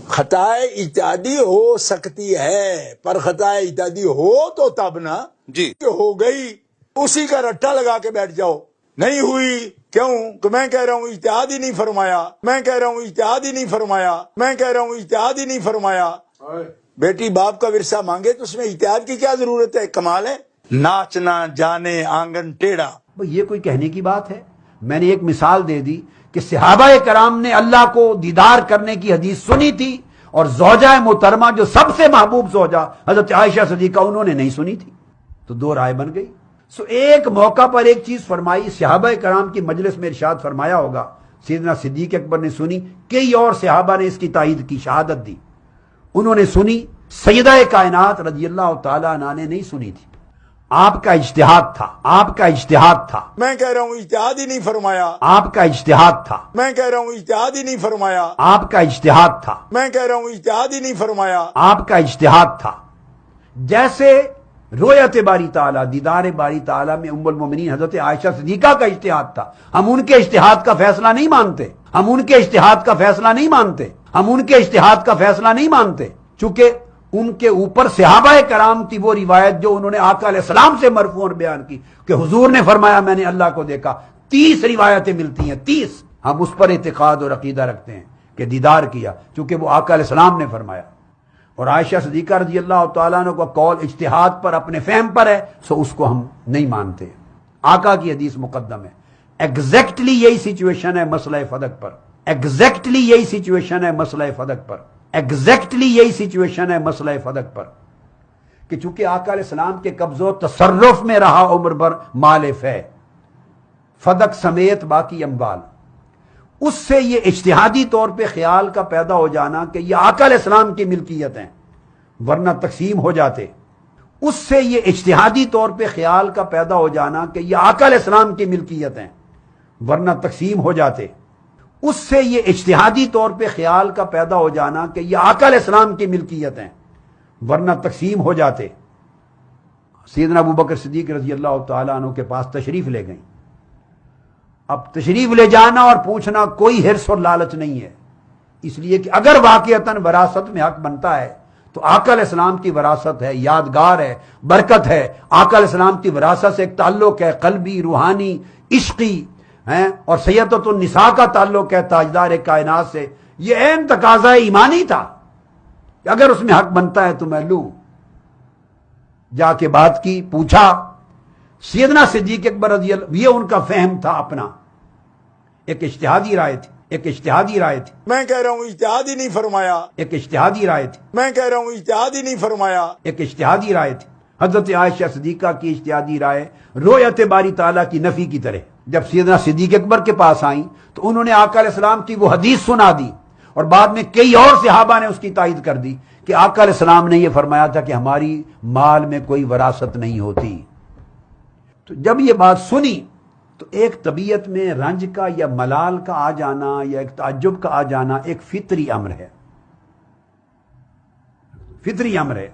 خطائے اجتہادی ہو سکتی ہے، پر خطائے اجتہادی ہو تو تب نا جی کہ ہو گئی اسی کا رٹا لگا کے بیٹھ جاؤ، نہیں ہوئی کیوں کہ میں کہہ رہا ہوں اجتہاد ہی نہیں فرمایا، میں کہہ رہا ہوں اجتہاد ہی نہیں فرمایا، میں کہہ رہا ہوں اجتہاد ہی نہیں فرمایا۔ بیٹی باپ کا ورثہ مانگے تو اس میں اجتہاد کی کیا ضرورت ہے؟ کمال ہے۔ ناچنا جانے آنگن ٹیڑھا، یہ کوئی کہنے کی بات ہے؟ میں نے ایک مثال دے دی کہ صحابہ کرام نے اللہ کو دیدار کرنے کی حدیث سنی تھی، اور زوجہ محترمہ جو سب سے محبوب زوجہ حضرت عائشہ صدیقہ انہوں نے نہیں سنی تھی، تو دو رائے بن گئی۔ ایک موقع پر ایک چیز فرمائی، صحابہ کرام کی مجلس میں ارشاد فرمایا ہوگا، سیدنا صدیق اکبر نے سنی، کئی اور صحابہ نے اس کی تائید کی، شہادت دی، انہوں نے سنی، سیدہ کائنات رضی اللہ تعالیٰ عنہا نے نہیں سنی تھی۔ آپ کا اجتہاد تھا، آپ کا اجتہاد تھا، میں کہہ رہا ہوں اجتہاد ہی نہیں فرمایا، آپ کا اجتہاد تھا، میں کہہ رہا ہوں اجتہاد ہی نہیں فرمایا، آپ کا اجتہاد تھا، میں کہہ رہا ہوں اجتہاد ہی نہیں فرمایا۔ آپ کا اجتہاد تھا۔ جیسے رویت باری تعالیٰ، دیدار باری تعالیٰ میں ام المومنین حضرت عائشہ صدیقہ کا اجتہاد تھا، ہم ان کے اجتہاد کا فیصلہ نہیں مانتے، ہم ان کے اجتہاد کا فیصلہ نہیں مانتے، ہم ان کے اجتہاد کا فیصلہ نہیں مانتے، چونکہ ان کے اوپر صحابہ کرام کی وہ روایت جو انہوں نے آقا علیہ السلام سے مرفوعاً بیان کی کہ حضور نے فرمایا میں نے اللہ کو دیکھا، 30 روایتیں ملتی ہیں، 30، ہم اس پر اعتقاد اور عقیدہ رکھتے ہیں کہ دیدار کیا، چونکہ وہ آقا علیہ السلام نے فرمایا۔ اور عائشہ صدیقہ رضی اللہ تعالیٰ عنہ کا قول اجتہاد پر، اپنے فہم پر ہے، سو اس کو ہم نہیں مانتے، آقا کی حدیث مقدم ہے۔ ایگزیکٹلی یہی سچویشن ہے مسئلہ فدق پر، ایگزیکٹلی یہی سچویشن ہے مسئلہ فدق پر، ایگزیکٹلی یہی سچویشن ہے مسئلہ فدق پر، کہ چونکہ آقا علیہ السلام کے قبض و تصرف میں رہا عمر بھر مال فے، فدق سمیت باقی اموال، اس سے یہ اجتہادی طور پہ خیال کا پیدا ہو جانا کہ یہ آقا علیہ السلام کی ملکیت ہیں ورنہ تقسیم ہو جاتے، اس سے یہ اجتہادی طور پہ خیال کا پیدا ہو جانا کہ یہ آقا علیہ السلام کی ملکیت ہیں ورنہ تقسیم ہو جاتے، اس سے یہ اجتہادی طور پہ خیال کا پیدا ہو جانا کہ یہ آقا علیہ السلام کی ملکیت ہیں ورنہ تقسیم ہو جاتے۔ سیدنا ابوبکر صدیق رضی اللہ تعالیٰ عنہ کے پاس تشریف لے گئیں۔ اب تشریف لے جانا اور پوچھنا کوئی حرص اور لالچ نہیں ہے، اس لیے کہ اگر واقعتاً وراثت میں حق بنتا ہے تو آقا علیہ السلام کی وراثت ہے، یادگار ہے، برکت ہے، آقا علیہ السلام کی وراثت سے ایک تعلق ہے قلبی، روحانی، عشقی ہیں، اور سیدۃ النساء کا تعلق ہے تاجدار کائنات سے، یہ عین تقاضا ایمانی تھا کہ اگر اس میں حق بنتا ہے تو میں لوں۔ جا کے بات کی، پوچھا، سیدنا صدیق اکبر رضی اللہ، یہ ان کا فہم تھا اپنا، ایک اجتہادی رائے تھی، ایک اجتہادی رائے تھی، میں کہہ رہا ہوں اجتہاد ہی نہیں فرمایا، ایک اجتہادی رائے تھی، میں کہہ رہا ہوں اجتہاد ہی نہیں فرمایا۔ ایک اجتہادی رائے تھی۔ حضرت عائشہ صدیقہ کی اجتہادی رائے رویت باری تعالیٰ کی نفی کی طرح، جب سیدنا صدیق اکبر کے پاس آئیں تو انہوں نے آقا علیہ السلام کی وہ حدیث سنا دی، اور بعد میں کئی اور صحابہ نے اس کی تائید کر دی کہ آقا علیہ السلام نے یہ فرمایا تھا کہ ہماری مال میں کوئی وراثت نہیں ہوتی۔ تو جب یہ بات سنی تو ایک طبیعت میں رنج کا یا ملال کا آ جانا یا ایک تعجب کا آ جانا ایک فطری امر ہے، فطری امر ہے۔